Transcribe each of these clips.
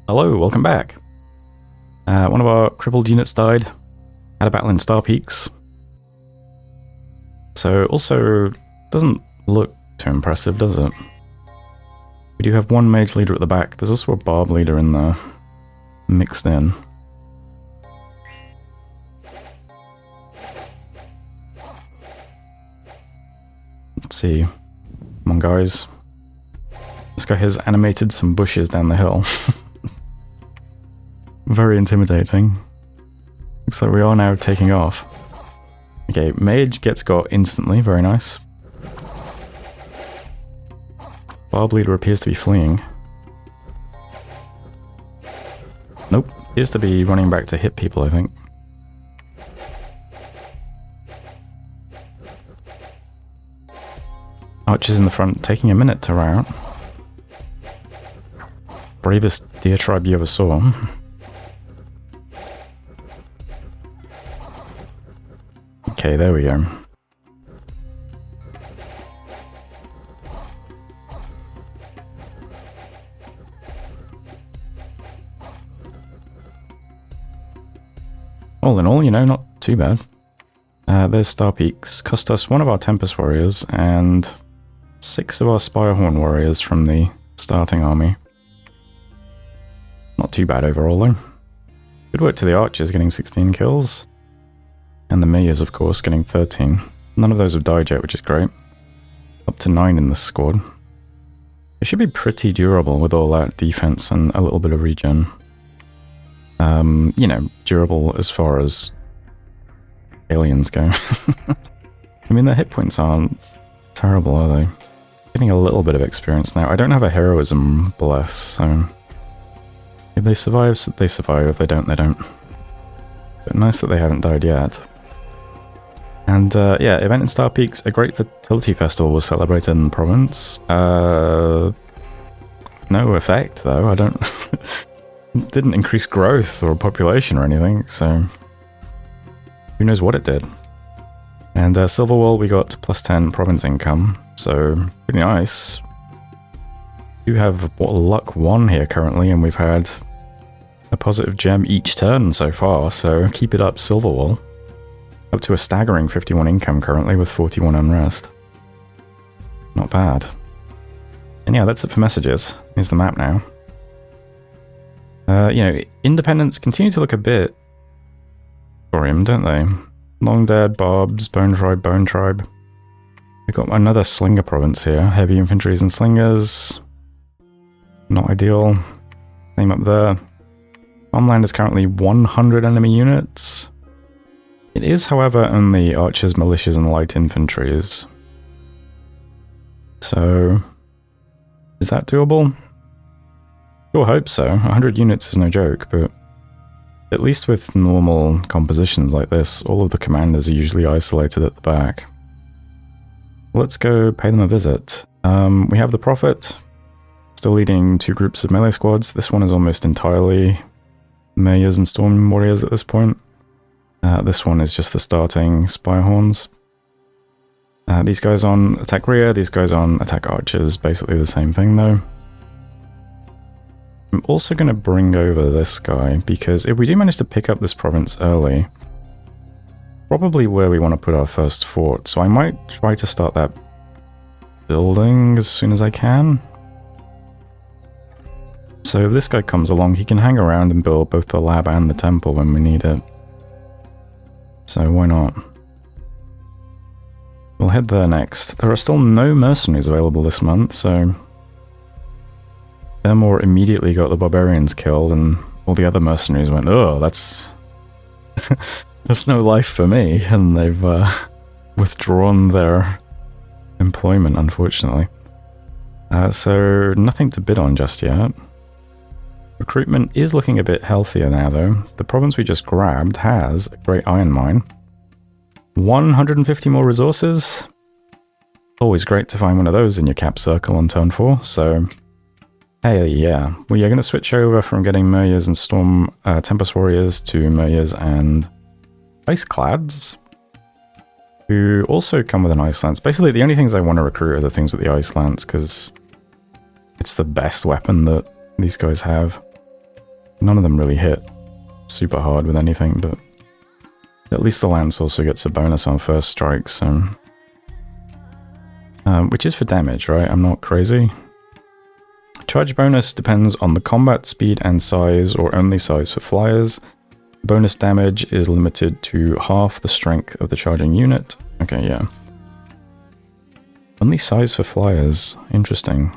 Hello, welcome back. One of our crippled units died. Had a battle in Star Peaks. So, also, doesn't look too impressive, does it? We do have one mage leader at the back. There's also a barb leader in there, mixed in. Let's see. Come on, guys. This guy has animated some bushes down the hill. Very intimidating. Looks like we are now taking off. Okay, mage gets got instantly. Very nice. Barb leader appears to be fleeing. Nope, appears to be running back to hit people, I think. Archers in the front, taking a minute to rout. Bravest deer tribe you ever saw. Okay, there we go. All in all, you know, not too bad. There's Star Peaks. Cost us one of our Tempest warriors and 6 of our Spirehorn warriors from the starting army. Not too bad overall, though. Good work to the archers, getting 16 kills. And the Mayors, of course, getting 13. None of those have died yet, which is great. Up to 9 in this squad. It should be pretty durable with all that defense and a little bit of regen. You know, durable as far as aliens go. I mean, their hit points aren't terrible, are they? Getting a little bit of experience now. I don't have a heroism bless, so if they survive, they survive. If they don't, they don't. But nice that they haven't died yet. And yeah, event in Star Peaks, a great fertility festival was celebrated in the province. No effect, though. I don't... didn't increase growth or population or anything, so who knows what it did. And Silverwall, we got +10 province income, so pretty nice. We do have luck 1 here currently, and we've had a positive gem each turn so far, so keep it up, Silverwall. Up to a staggering 51 income currently with 41 unrest. Not bad. And yeah, that's it for messages. Here's the map now. You know, independents continue to look a bit for him, don't they? Long Dead, Barbs, Bone Tribe, Bone Tribe. We've got another Slinger province here. Heavy infantries and slingers. Not ideal. Same up there. Farmland is currently 100 enemy units. It is, however, only archers, militias, and light infantries. So, is that doable? Sure hope so. 100 units is no joke, but at least with normal compositions like this, all of the commanders are usually isolated at the back. Let's go pay them a visit. We have the Prophet, still leading 2 groups of melee squads. This one is almost entirely Mayors and Storm Warriors at this point. This one is just the starting Spirehorns. These guys on attack rear, these guys on attack archers, basically the same thing though. I'm also going to bring over this guy, because if we do manage to pick up this province early, probably where we want to put our first fort, so I might try to start that building as soon as I can. So if this guy comes along, he can hang around and build both the lab and the temple when we need it. So why not? We'll head there next. There are still no mercenaries available this month, so Thermore immediately got the barbarians killed, and all the other mercenaries went, oh, that's that's no life for me, and they've withdrawn their employment, unfortunately. So nothing to bid on just yet. Recruitment is looking a bit healthier now, though. The province we just grabbed has a great iron mine. 150 more resources. Always great to find one of those in your cap circle on turn 4, so hey, yeah. We are going to switch over from getting Mayors and Storm Tempest Warriors to Mayors and Iceclads, who also come with an Ice Lance. Basically, the only things I want to recruit are the things with the Ice Lance, because it's the best weapon that these guys have. None of them really hit super hard with anything, but at least the lance also gets a bonus on first strike, so... which is for damage, right? I'm not crazy. Charge bonus depends on the combat speed and size, or only size for flyers. Bonus damage is limited to half the strength of the charging unit. Okay, yeah. Only size for flyers. Interesting.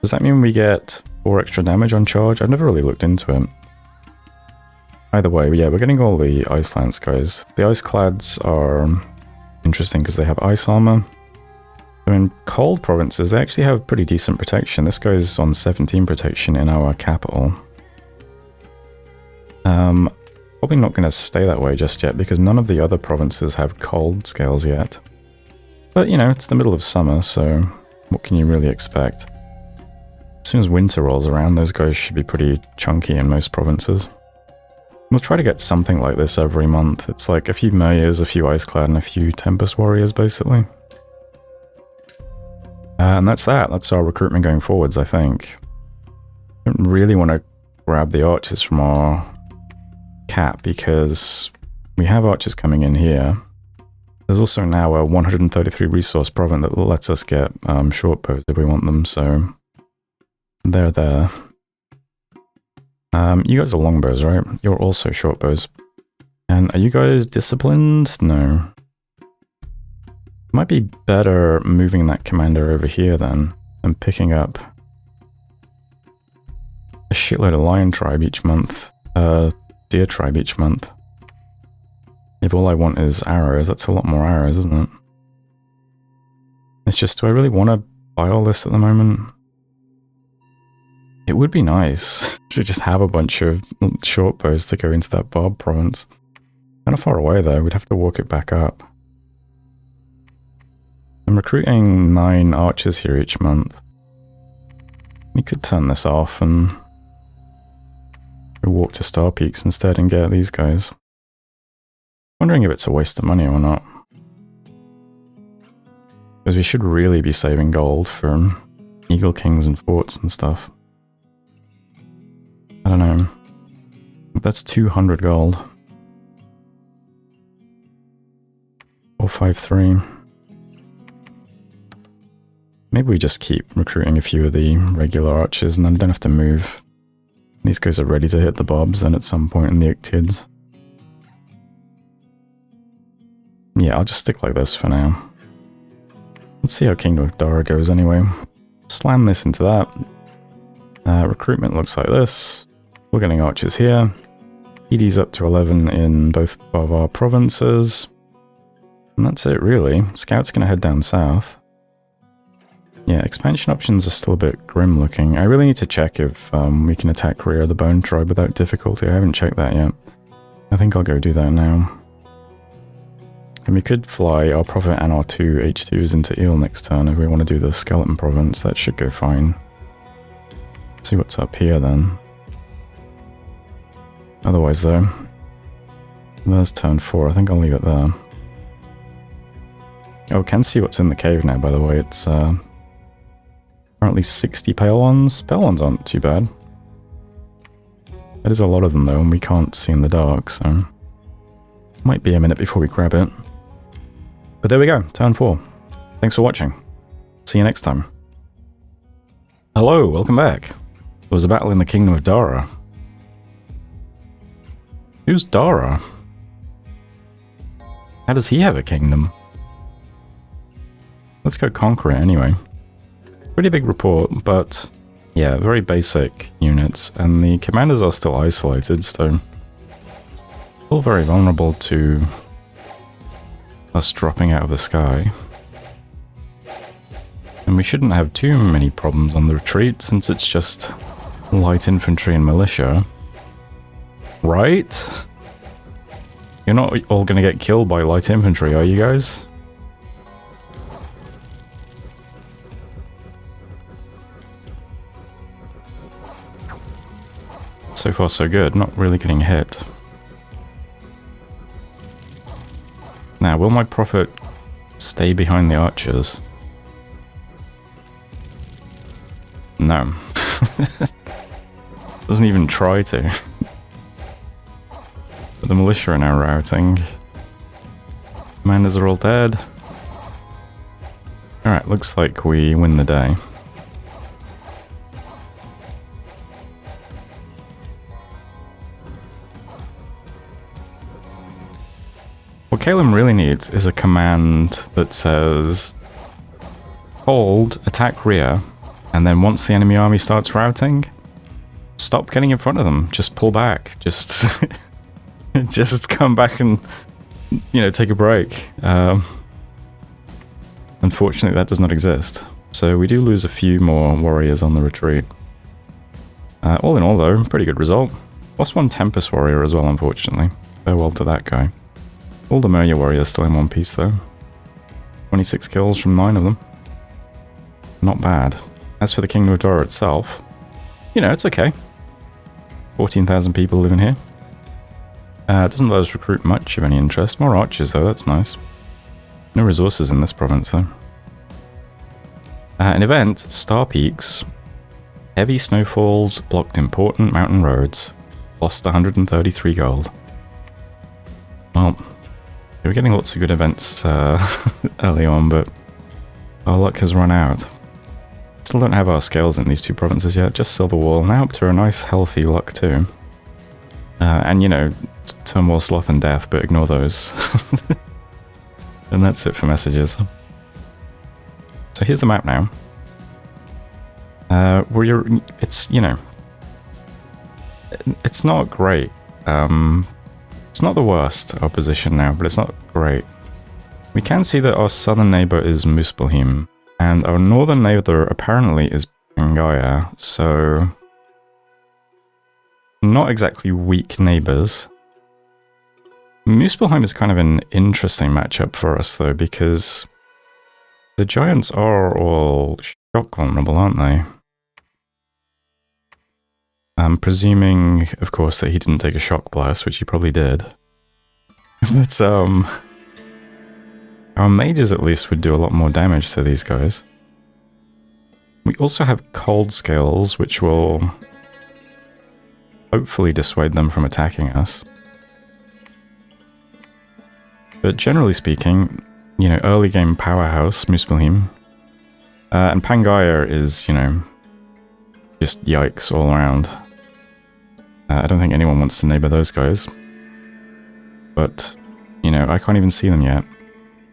Does that mean we get 4 extra damage on charge? I've never really looked into it. Either way, yeah, we're getting all the Ice Lance guys. The Ice Clads are interesting because they have ice armor. So in cold provinces, they actually have pretty decent protection. This guy's on 17 protection in our capital. Probably not going to stay that way just yet because none of the other provinces have cold scales yet. But, you know, it's the middle of summer, so what can you really expect? As soon as winter rolls around, those guys should be pretty chunky in most provinces. We'll try to get something like this every month. It's like a few Meyers, a few Iceclad, and a few Tempest Warriors, basically. And that's that. That's our recruitment going forwards, I think. I don't really want to grab the archers from our cap because we have archers coming in here. There's also now a 133 resource province that lets us get short bows if we want them, so they're there. You guys are longbows, right? You're also short bows. And are you guys disciplined? No. Might be better moving that commander over here then and picking up a shitload of lion tribe each month, deer tribe each month. If all I want is arrows, that's a lot more arrows, isn't it? It's just, do I really want to buy all this at the moment? It would be nice to just have a bunch of short bows to go into that Barb province. Kind of far away though, we'd have to walk it back up. I'm recruiting 9 archers here each month. We could turn this off and walk to Star Peaks instead and get these guys. Wondering if it's a waste of money or not. Because we should really be saving gold for Eagle Kings and forts and stuff. I don't know. That's 200 gold. 453. Maybe we just keep recruiting a few of the regular archers and then don't have to move. These guys are ready to hit the bobs then at some point in the Ictids. Yeah, I'll just stick like this for now. Let's see how Kingdom of Dara goes anyway. Slam this into that. Recruitment looks like this. We're getting archers here. ED's up to 11 in both of our provinces. And that's it really. Scouts gonna head down south. Yeah, expansion options are still a bit grim looking. I really need to check if we can attack Rear of the Bone Tribe without difficulty. I haven't checked that yet. I think I'll go do that now. And we could fly our Prophet and our 2 H2s into Eel next turn if we want to do the Skeleton Province. That should go fine. Let's see what's up here then. Otherwise though, there's turn 4. I think I'll leave it there. Oh, can see what's in the cave now, by the way. It's currently 60 Pale Ones. Pale Ones aren't too bad. That is a lot of them though, and we can't see in the dark, so might be a minute before we grab it. But there we go, turn 4. Thanks for watching. See you next time. Hello, welcome back. There was a battle in the Kingdom of Dara. Who's Dara? How does he have a kingdom? Let's go conquer it anyway. Pretty big report, but yeah, very basic units, and the commanders are still isolated, so still very vulnerable to us dropping out of the sky. And we shouldn't have too many problems on the retreat, since it's just light infantry and militia. Right? You're not all gonna get killed by light infantry, are you guys? So far so good, not really getting hit. Now, will my Prophet stay behind the archers? Doesn't even try to. But the militia are now routing. Commanders are all dead. Alright, looks like we win the day. What Caelum really needs is a command that says hold, attack rear, and then once the enemy army starts routing, stop getting in front of them. Just pull back. Just just come back and, you know, take a break. Unfortunately, that does not exist. So we do lose a few more warriors on the retreat. All in all, though, pretty good result. Lost one Tempest warrior as well, unfortunately. Farewell to that guy. All the Merya warriors still in one piece, though. 26 kills from 9 of them. Not bad. As for the Kingdom of Dora itself, you know, it's okay. 14,000 people living here. It doesn't let us recruit much of any interest. More archers, though, that's nice. No resources in this province, though. An event, Star Peaks. Heavy snowfalls blocked important mountain roads. Lost 133 gold. Well, we were getting lots of good events early on, but our luck has run out. Still don't have our scales in these two provinces yet, just Silver Wall. Now up to a nice healthy luck too. And you know, Turmoil, Sloth and Death, but ignore those. And that's it for messages. So here's the map now. It's, you know, it's not great. It's not the worst, our position now, but it's not great. We can see that our southern neighbor is Muspelheim, and our northern neighbor apparently is Pangaea, so not exactly weak neighbors. Muspelheim is kind of an interesting matchup for us, though, because the giants are all shock vulnerable, aren't they? I'm presuming, of course, that he didn't take a shock blast, which he probably did. But, our mages at least would do a lot more damage to these guys. We also have cold scales, which will hopefully dissuade them from attacking us. But generally speaking, you know, early game powerhouse, Muspelheim. And Pangaea is, you know, just yikes all around. I don't think anyone wants to neighbor those guys. But, you know, I can't even see them yet.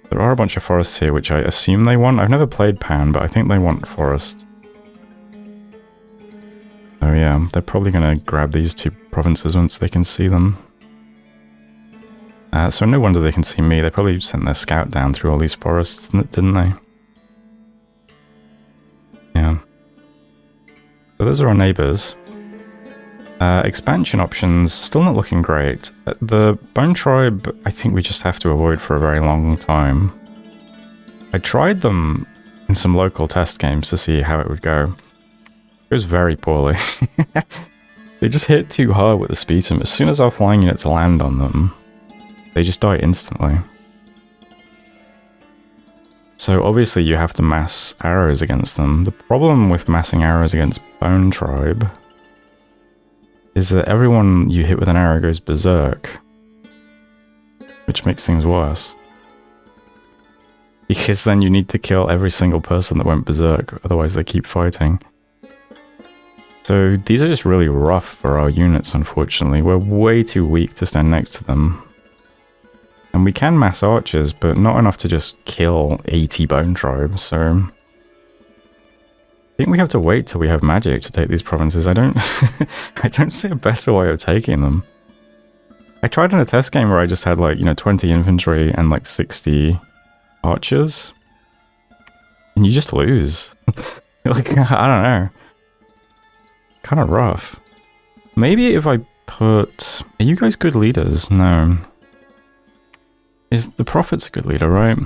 There are a bunch of forests here, which I assume they want. I've never played Pan, but I think they want forests. Oh yeah, they're probably going to grab these two provinces once they can see them. So no wonder they can see me. They probably sent their scout down through all these forests, didn't they? Yeah. So those are our neighbors. Expansion options, still not looking great. The Bone Tribe, I think we just have to avoid for a very long time. I tried them in some local test games to see how it would go. It goes very poorly. They just hit too hard with the speedum. As soon as our flying units land on them, they just die instantly. So obviously you have to mass arrows against them. The problem with massing arrows against Bone Tribe is that everyone you hit with an arrow goes berserk, which makes things worse. Because then you need to kill every single person that went berserk, otherwise they keep fighting. So these are just really rough for our units, unfortunately. We're way too weak to stand next to them. And we can mass archers, but not enough to just kill 80 Bone Tribe, so I think we have to wait till we have magic to take these provinces. I don't see a better way of taking them. I tried in a test game where I just had, like, you know, 20 infantry and like 60 archers. And you just lose. Like, I don't know. Kind of rough. Maybe if I put... Are you guys good leaders? No. Is the Prophet's a good leader, right?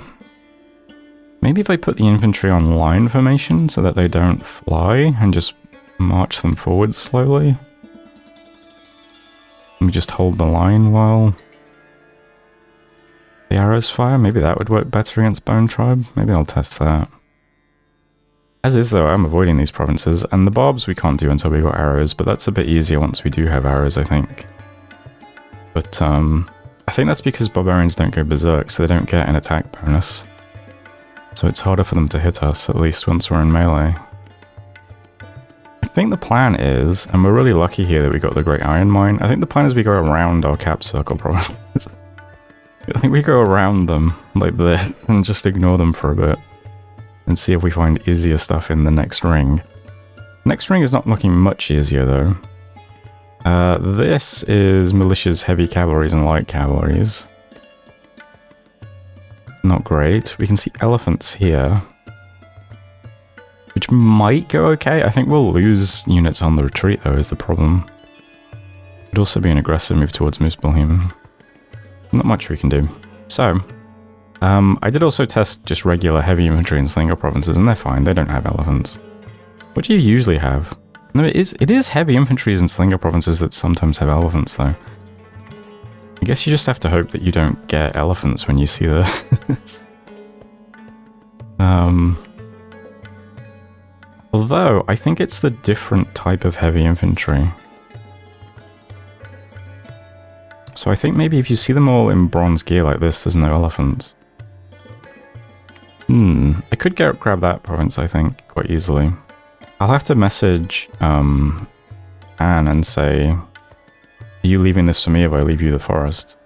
Maybe if I put the infantry on line formation so that they don't fly and just march them forward slowly. And we just hold the line while the arrows fire. Maybe that would work better against Bone Tribe. Maybe I'll test that. As is though, I'm avoiding these provinces, and the barbs we can't do until we got arrows, but that's a bit easier once we do have arrows, I think. But I think that's because barbarians don't go berserk, so they don't get an attack bonus. So it's harder for them to hit us, at least once we're in melee. I think the plan is, and we're really lucky here that we got the Great Iron Mine, I think the plan is we go around our cap circle provinces. I think we go around them like this and just ignore them for a bit. And see if we find easier stuff in the next ring. Next ring is not looking much easier though. This is militias, heavy cavalries, and light cavalries. Not great. We can see elephants here, which might go okay. I think we'll lose units on the retreat though, is the problem. Could also be an aggressive move towards Muspelheim. Not much we can do. So, I did also test just regular heavy infantry and slinger provinces, and they're fine. They don't have elephants. What do you usually have? No, it is heavy infantry and slinger provinces that sometimes have elephants, though. I guess you just have to hope that you don't get elephants when you see this. Although, I think it's the different type of heavy infantry. So I think maybe if you see them all in bronze gear like this, there's no elephants. I could grab that province, I think, quite easily. I'll have to message Anne and say, are you leaving this for me if I leave you the forest?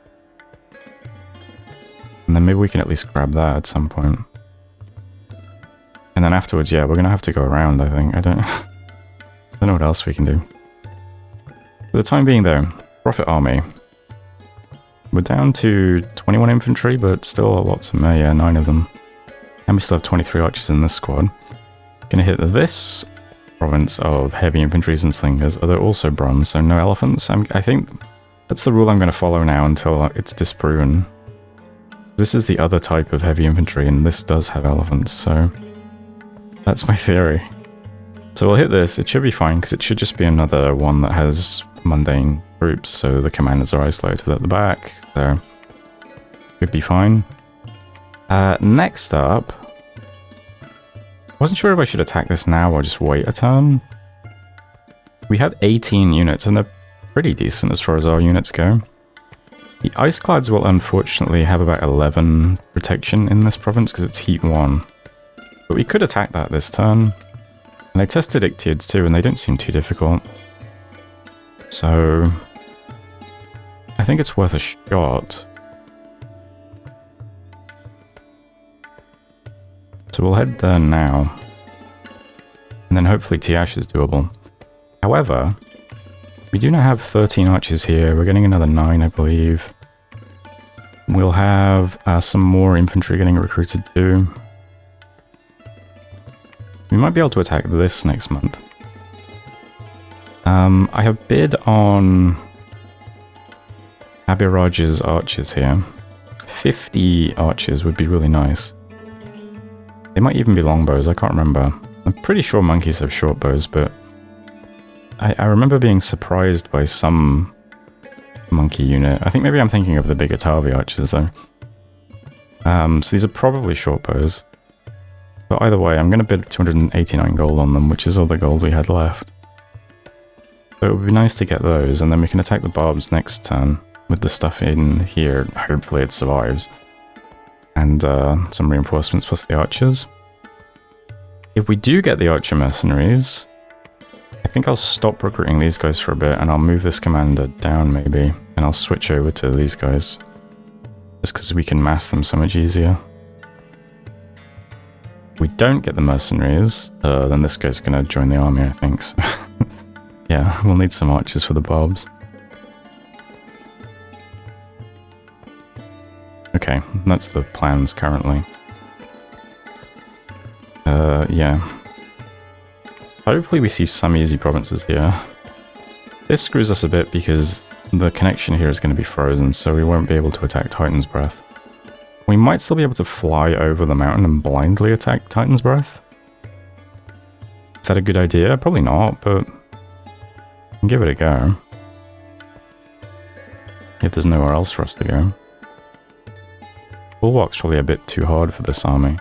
And then maybe we can at least grab that at some point. And then afterwards, yeah, we're going to have to go around, I think. I don't know what else we can do. For the time being, though, Prophet Army. We're down to 21 infantry, but still lots of me, yeah, 9 of them. And we still have 23 archers in this squad. Gonna hit this province of heavy infantries and slingers. Are they also bronze, so no elephants? I think that's the rule I'm gonna follow now until it's disproven. This is the other type of heavy infantry, and this does have elephants, so that's my theory. So we'll hit this. It should be fine, because it should just be another one that has mundane troops, so the commanders are isolated at the back, so should be fine. Next up, I wasn't sure if I should attack this now or just wait a turn. We had 18 units, and they're pretty decent as far as our units go. The Iceclads will unfortunately have about 11 protection in this province because it's Heat 1. But we could attack that this turn. And I tested Ictiads too, and they don't seem too difficult. So I think it's worth a shot. So we'll head there now. And then hopefully Tiash is doable. However, we do now have 13 archers here. We're getting another 9, I believe. We'll have some more infantry getting recruited too. We might be able to attack this next month. I have bid on Abiraj's archers here. 50 archers would be really nice. They might even be longbows, I can't remember. I'm pretty sure monkeys have short bows, but I remember being surprised by some monkey unit. I think maybe I'm thinking of the bigger Tavi archers though. So these are probably short bows. But either way, I'm going to bid 289 gold on them, which is all the gold we had left. So it would be nice to get those, and then we can attack the barbs next turn with the stuff in here. Hopefully it survives. And some reinforcements plus the archers. If we do get the archer mercenaries, I think I'll stop recruiting these guys for a bit, and I'll move this commander down maybe, and I'll switch over to these guys. Just because we can mass them so much easier. If we don't get the mercenaries, then this guy's going to join the army, I think. So yeah, we'll need some archers for the barbs. Okay, that's the plans currently. Yeah. Hopefully we see some easy provinces here. This screws us a bit because the connection here is going to be frozen, so we won't be able to attack Titan's Breath. We might still be able to fly over the mountain and blindly attack Titan's Breath. Is that a good idea? Probably not, but we can give it a go. If there's nowhere else for us to go. Bulwark's probably a bit too hard for this army.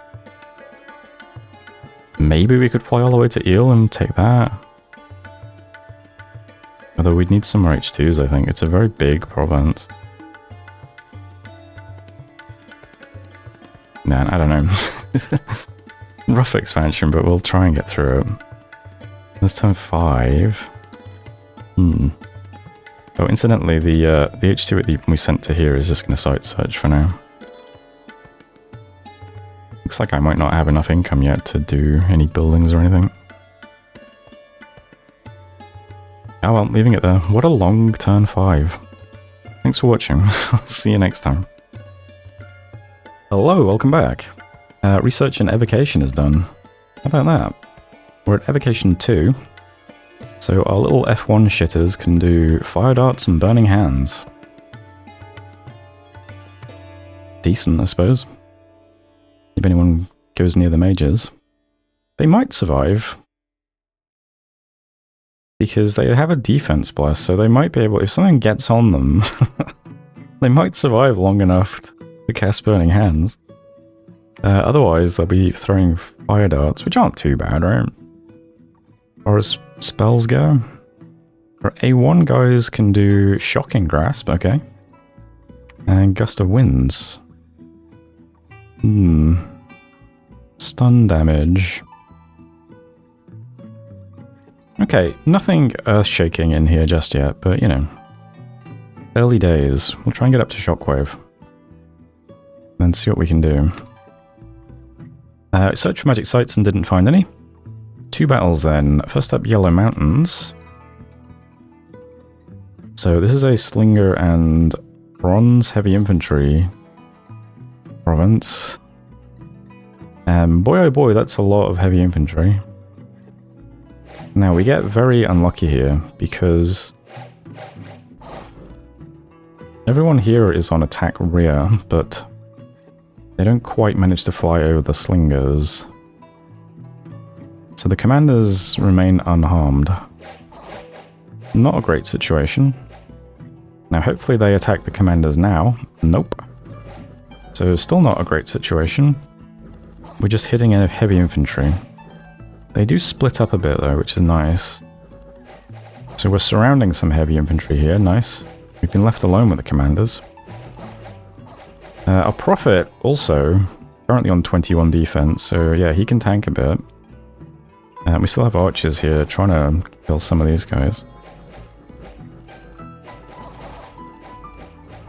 Maybe we could fly all the way to Eel and take that. Although we'd need some more H2s, I think. It's a very big province. Man, I don't know. Rough expansion, but we'll try and get through it. This time 5. Oh, incidentally, the H2 we sent to here is just going to site search for now. Looks like I might not have enough income yet to do any buildings or anything. Oh well, leaving it there. What a long turn 5. Thanks for watching. I'll see you next time. Hello, welcome back. Research and evocation is done. How about that? We're at evocation 2. So our little F1 shitters can do fire darts and burning hands. Decent, I suppose. If anyone goes near the majors. They might survive. Because they have a defense blast, so they might be able, if something gets on them, they might survive long enough to cast burning hands. Otherwise, they'll be throwing fire darts, which aren't too bad, right? Or as spells go. Our A1 guys can do Shocking Grasp, okay. And Gust of Winds. Stun damage. Okay, nothing earth-shaking in here just yet, but you know. Early days. We'll try and get up to Shockwave. Then see what we can do. Search for magic sites and didn't find any. 2 battles then. First up, Yellow Mountains. So this is a Slinger and Bronze Heavy Infantry province. Boy oh boy, that's a lot of heavy infantry. Now we get very unlucky here because everyone here is on attack rear, but they don't quite manage to fly over the slingers. So the commanders remain unharmed. Not a great situation. Now hopefully they attack the commanders now. Nope. So still not a great situation. We're just hitting a heavy infantry. They do split up a bit though, which is nice. So we're surrounding some heavy infantry here, nice. We've been left alone with the commanders. Our Prophet also, currently on 21 defense, so yeah, he can tank a bit. We still have archers here trying to kill some of these guys.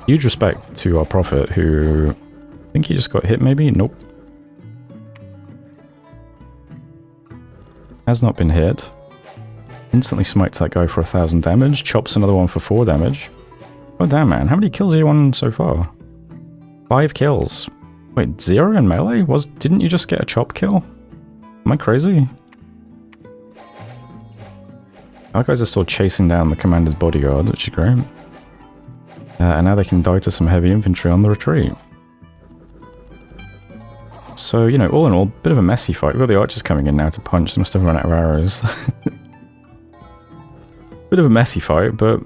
Huge respect to our Prophet, who I think he just got hit maybe? Nope. Has not been hit. Instantly smites that guy for 1,000 damage. Chops another one for 4 damage. Oh damn man, how many kills are you on so far? 5 kills. Wait, 0 in melee? Didn't you just get a chop kill? Am I crazy? Our guys are still chasing down the commander's bodyguards, which is great. And now they can die to some heavy infantry on the retreat. So, you know, all in all, bit of a messy fight. We've got the archers coming in now to punch. They must have run out of arrows. Bit of a messy fight, but...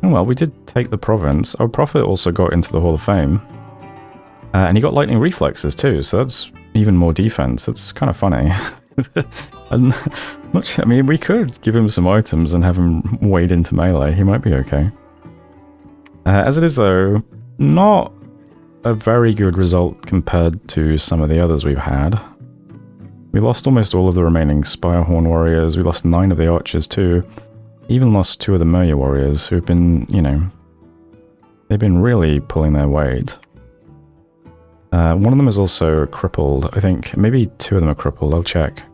oh well, we did take the province. Our Prophet also got into the Hall of Fame. And he got lightning reflexes too, so that's even more defense. It's kind of funny. I mean, we could give him some items and have him wade into melee. He might be okay. As it is though, not a very good result compared to some of the others we've had. We lost almost all of the remaining Spirehorn warriors. We lost 9 of the archers too. Even lost 2 of the Merya warriors who've been, you know, they've been really pulling their weight. One of them is also crippled. I think maybe 2 of them are crippled. I'll check.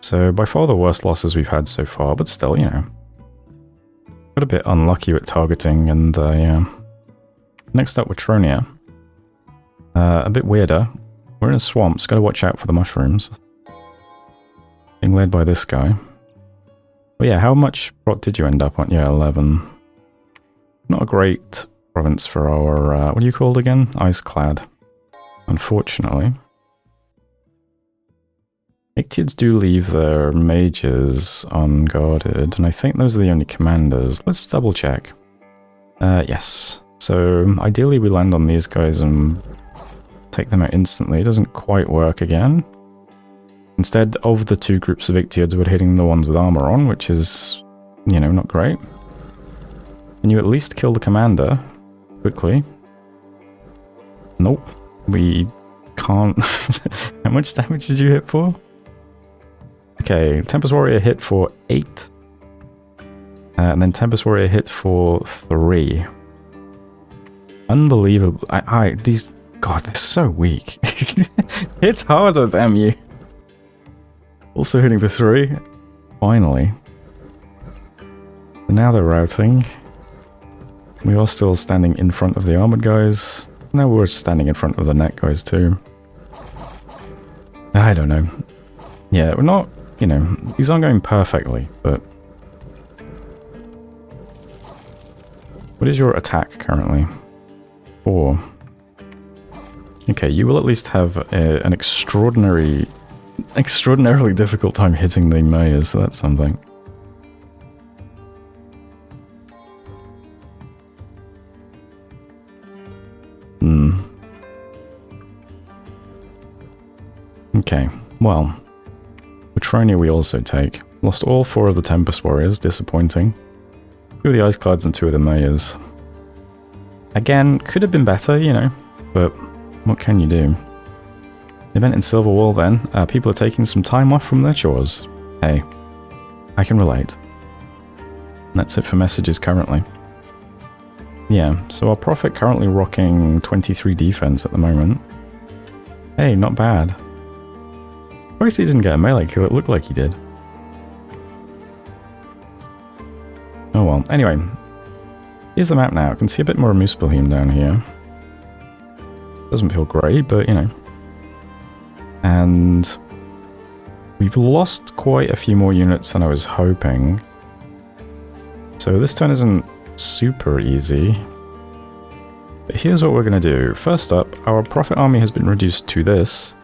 So by far the worst losses we've had so far, but still, you know. Got a bit unlucky with targeting and, yeah. Next up, Watronia. A bit weirder. We're in a swamp, so gotta watch out for the mushrooms. Being led by this guy. But yeah, how much prot did you end up on? Yeah, 11. Not a great province for our, what are you called again? Iceclad. Unfortunately. Ictids do leave their mages unguarded, and I think those are the only commanders. Let's double check. Yes. So, ideally we land on these guys and take them out instantly. It doesn't quite work again. Instead of the two groups of Ictiods, we're hitting the ones with armor on, which is, you know, not great. Can you at least kill the commander quickly? Nope. We can't. How much damage did you hit for? Okay, Tempest Warrior hit for 8. And then Tempest Warrior hit for 3. Unbelievable. These... God, they're so weak. Hit harder, damn you. Also hitting for 3. Finally. So now they're routing. We are still standing in front of the armored guys. Now we're standing in front of the net guys too. I don't know. Yeah, we're not, you know, these aren't going perfectly, but... What is your attack currently? 4. Okay, you will at least have an extraordinarily difficult time hitting the mayors, so that's something. Okay, well, Petronia we also take. Lost all 4 of the Tempest Warriors, disappointing. 2 of the Iceclads and 2 of the Mayors. Again, could have been better, you know, but what can you do? Event in Silverwall then. People are taking some time off from their chores. Hey, I can relate. And that's it for messages currently. Yeah, so our Prophet currently rocking 23 defense at the moment. Hey, not bad. At least he didn't get a melee kill, it looked like he did. Oh well, anyway. Here's the map now. I can see a bit more of Muspelheim down here. Doesn't feel great, but you know. And we've lost quite a few more units than I was hoping. So this turn isn't super easy. But here's what we're going to do. First up, our Prophet army has been reduced to this.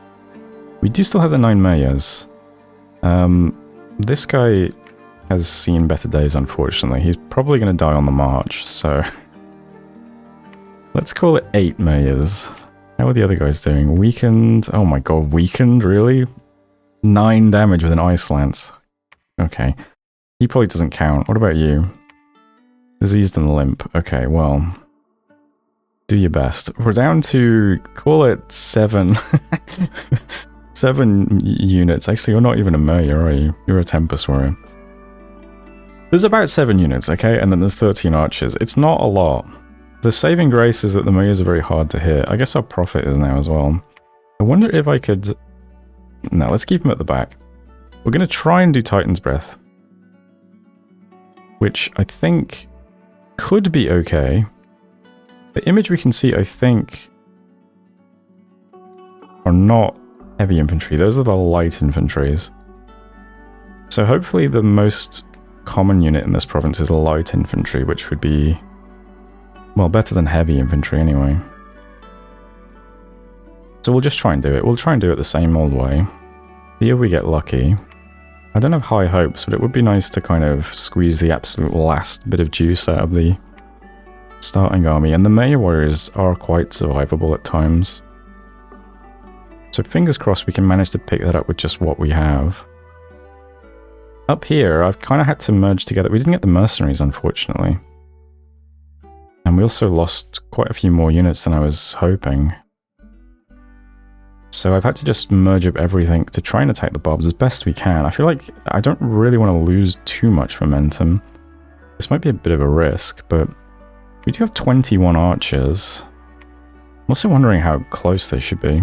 We do still have the 9 mayors. This guy has seen better days, unfortunately. He's probably going to die on the march, so... Let's call it 8 mayors. How are the other guys doing? Weakened? Oh my god, weakened? Really? 9 damage with an Ice Lance. Okay. He probably doesn't count. What about you? Diseased and limp. Okay, well... Do your best. We're down to... Call it 7. 7 units. Actually, you're not even a mayor, are you? You're a Tempest Warrior. There's about 7 units, okay? And then there's 13 archers. It's not a lot. The saving grace is that the mayors are very hard to hit. I guess our Prophet is now as well. I wonder if I could... No, let's keep him at the back. We're going to try and do Titan's Breath. Which I think could be okay. The image we can see, I think, are not heavy infantry. Those are the light infantries. So hopefully the most common unit in this province is light infantry, which would be, well, better than heavy infantry anyway. So we'll just try and do it. We'll try and do it the same old way. See if we get lucky. I don't have high hopes, but it would be nice to kind of squeeze the absolute last bit of juice out of the starting army. And the Mayor Warriors are quite survivable at times. So fingers crossed we can manage to pick that up with just what we have. Up here, I've kind of had to merge together. We didn't get the mercenaries, unfortunately. And we also lost quite a few more units than I was hoping. So I've had to just merge up everything to try and attack the barbs as best we can. I feel like I don't really want to lose too much momentum. This might be a bit of a risk, but we do have 21 archers. I'm also wondering how close they should be.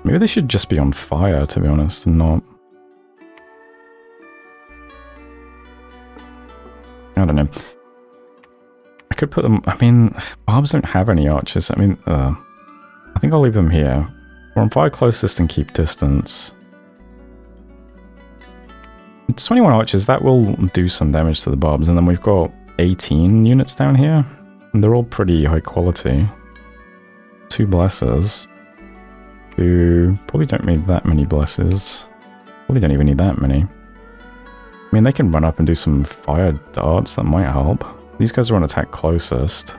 Maybe they should just be on fire, to be honest, and not... I don't know. I could put them... I mean, barbs don't have any archers. I mean, I think I'll leave them here. We're on fire closest and keep distance. It's 21 archers. That will do some damage to the barbs. And then we've got 18 units down here. And they're all pretty high quality. 2 blessers. Who probably don't need that many blesses. Probably don't even need that many. I mean, they can run up and do some fire darts. That might help. These guys are on attack closest.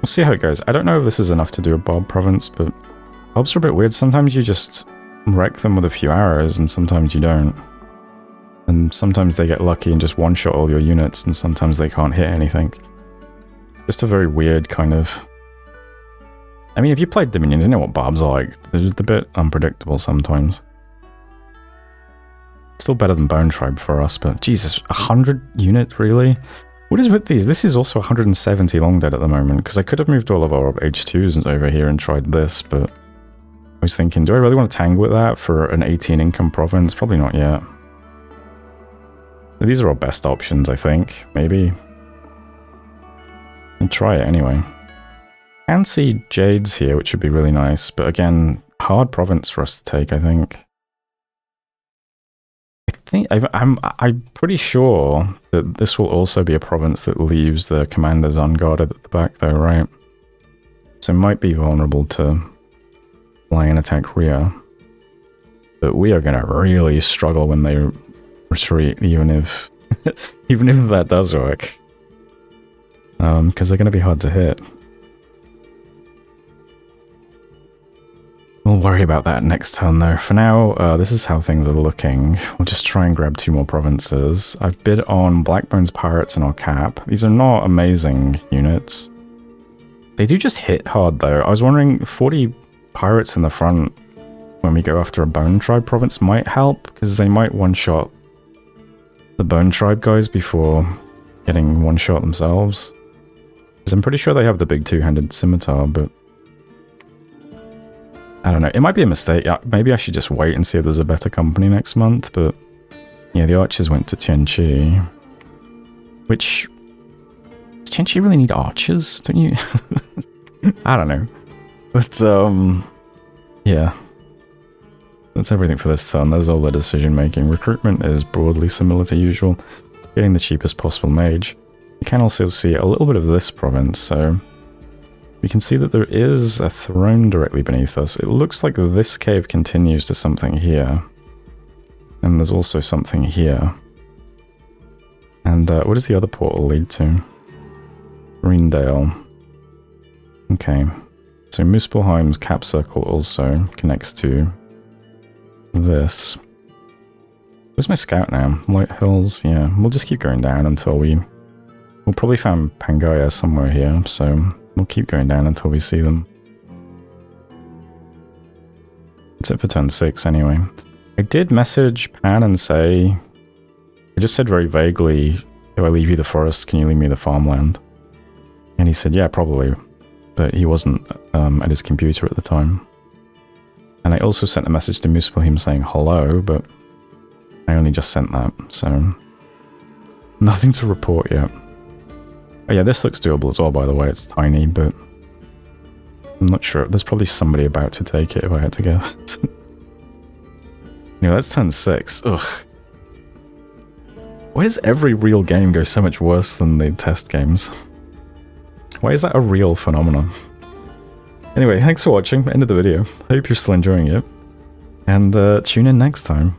We'll see how it goes. I don't know if this is enough to do a Bob province, but Bobs are a bit weird. Sometimes you just wreck them with a few arrows, and sometimes you don't. And sometimes they get lucky and just one-shot all your units, and sometimes they can't hit anything. Just a very weird kind of... I mean, if you played Dominions, you know what Bobs are like. They're just a bit unpredictable sometimes. Still better than Bone Tribe for us, but Jesus, 100 units, really? What is with these? This is also 170 long dead at the moment, because I could have moved all of our H2s over here and tried this, but I was thinking, do I really want to tangle with that for an 18 income province? Probably not yet. These are our best options, I think. Maybe. I'll try it anyway. Can see Jades here, which would be really nice, but again, hard province for us to take, I think. I'm pretty sure that this will also be a province that leaves the commanders unguarded at the back though, right? So it might be vulnerable to fly and attack rear. But we are going to really struggle when they retreat, even if even if that does work. Because they're going to be hard to hit. We'll worry about that next turn though. For now, this is how things are looking. We'll just try and grab 2 more provinces. I've bid on Blackbone's Pirates and our cap. These are not amazing units. They do just hit hard though. I was wondering, 40 pirates in the front when we go after a Bone Tribe province might help, because they might one-shot the Bone Tribe guys before getting one-shot themselves. Because I'm pretty sure they have the big 2-handed scimitar, but I don't know. It might be a mistake. Maybe I should just wait and see if there's a better company next month, but yeah, the archers went to Tianqi. Which... Does Tianqi really need archers? Don't you? I don't know. But, yeah. That's everything for this turn. There's all the decision making. Recruitment is broadly similar to usual. Getting the cheapest possible mage. You can also see a little bit of this province, so... We can see that there is a throne directly beneath us. It looks like this cave continues to something here. And there's also something here. And what does the other portal lead to? Greendale. Okay. So Muspelheim's cap circle also connects to this. Where's my scout now? Light Hills? Yeah, we'll just keep going down until we'll probably find Pangaea somewhere here, so... We'll keep going down until we see them. That's it for turn 6 anyway. I did message Pan and say... I just said very vaguely, if I leave you the forest, can you leave me the farmland? And he said, yeah, probably. But he wasn't at his computer at the time. And I also sent a message to Muspelheim saying hello, but I only just sent that, so... Nothing to report yet. Oh yeah, this looks doable as well, by the way. It's tiny, but I'm not sure. There's probably somebody about to take it, if I had to guess. Anyway, that's turn 6. Ugh. Why does every real game go so much worse than the test games? Why is that a real phenomenon? Anyway, thanks for watching. End of the video. Hope you're still enjoying it. And tune in next time.